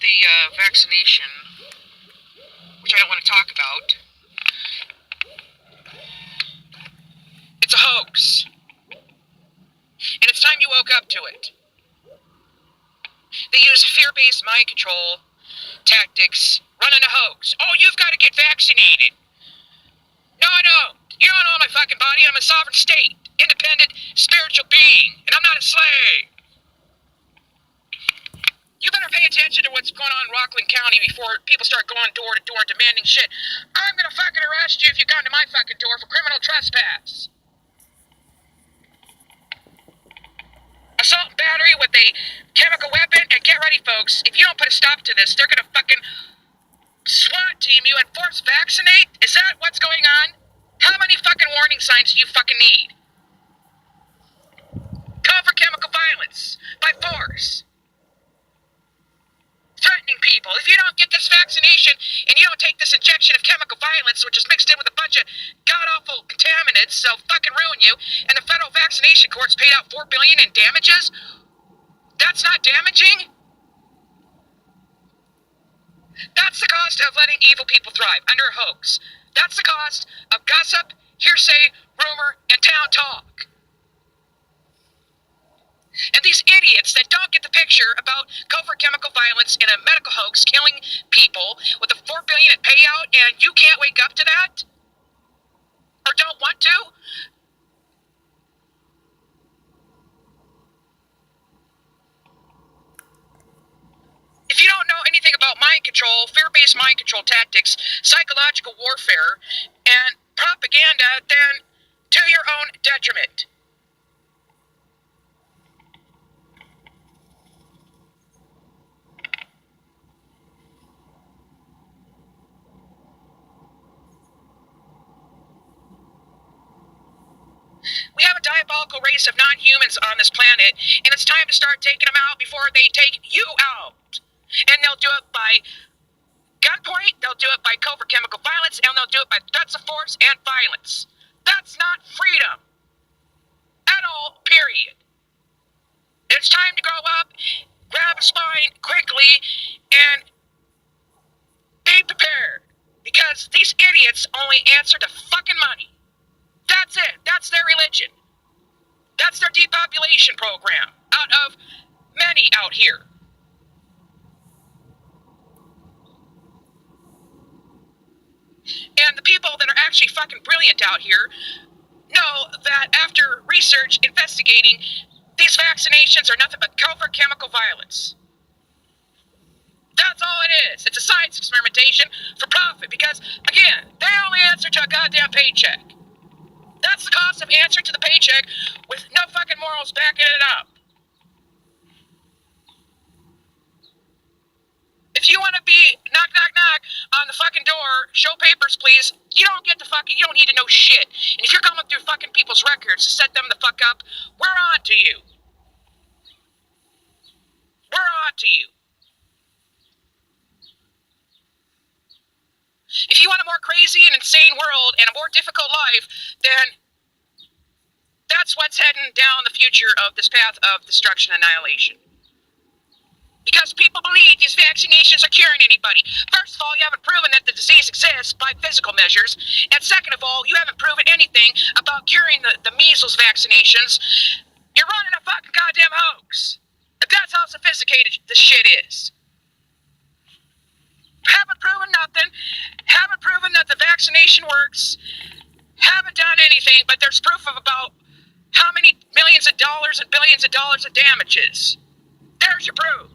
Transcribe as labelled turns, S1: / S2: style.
S1: the vaccination, which I don't want to talk about. It's a hoax. And it's time you woke up to it. They use fear-based mind control tactics, running a hoax. Oh, you've got to get vaccinated. No, I don't. You don't own my fucking body. I'm a sovereign state, independent, spiritual being, and I'm not a slave. You better pay attention to what's going on in Rockland County before people start going door to door and demanding shit. I'm gonna fucking arrest you if you come to my fucking door for criminal trespass. Assault and battery with a chemical weapon, and get ready, folks. If you don't put a stop to this, they're gonna fucking SWAT team you and force vaccinate? Is that what's going on? How many fucking warning signs do you fucking need? Call for chemical violence by force. Threatening people. If you don't get this vaccination and you don't take this injection of chemical violence, which is mixed in with a bunch of god-awful contaminants, they'll fucking ruin you, and the federal vaccination courts paid out $4 billion in damages? That's not damaging? That's the cost of letting evil people thrive under a hoax. That's the cost of gossip, hearsay, rumor, and town talk. And these idiots that don't get the picture about covert chemical violence in a medical hoax killing people with a $4 billion in payout, and you can't wake up to that? Or don't want to? If you don't know anything about mind control, fear-based mind control tactics, psychological warfare, and propaganda, then to your own detriment. We have a diabolical race of non-humans on this planet, and it's time to start taking them out before they take you out. And they'll do it by gunpoint, they'll do it by covert chemical violence, and they'll do it by threats of force and violence. That's not freedom. At all, period. It's time to grow up, grab a spine quickly, and be prepared. Because these idiots only answer to fucking money. That's it. That's their religion. That's their depopulation program. Out of many out here. And the people that are actually fucking brilliant out here know that after research investigating, these vaccinations are nothing but covert chemical violence. That's all it is. It's a science experimentation for profit because, again, they only answer to a goddamn paycheck. That's the cost of answering to the paycheck with no fucking morals backing it up. If you want to be knock, knock, knock on the fucking door, show papers, please, you don't get to fucking, you don't need to know shit. And if you're going through fucking people's records to set them the fuck up, we're on to you. We're on to you. If you want a more crazy and insane world and a more difficult life, then that's what's heading down the future of this path of destruction and annihilation. Because people believe these vaccinations are curing anybody. First of all, you haven't proven that the disease exists by physical measures. And second of all, you haven't proven anything about curing the measles vaccinations. You're running a fucking goddamn hoax. That's how sophisticated this shit is. Haven't proven nothing. Haven't proven that the vaccination works. Haven't done anything, but there's proof of about how many millions of dollars and billions of dollars of damages. There's your proof.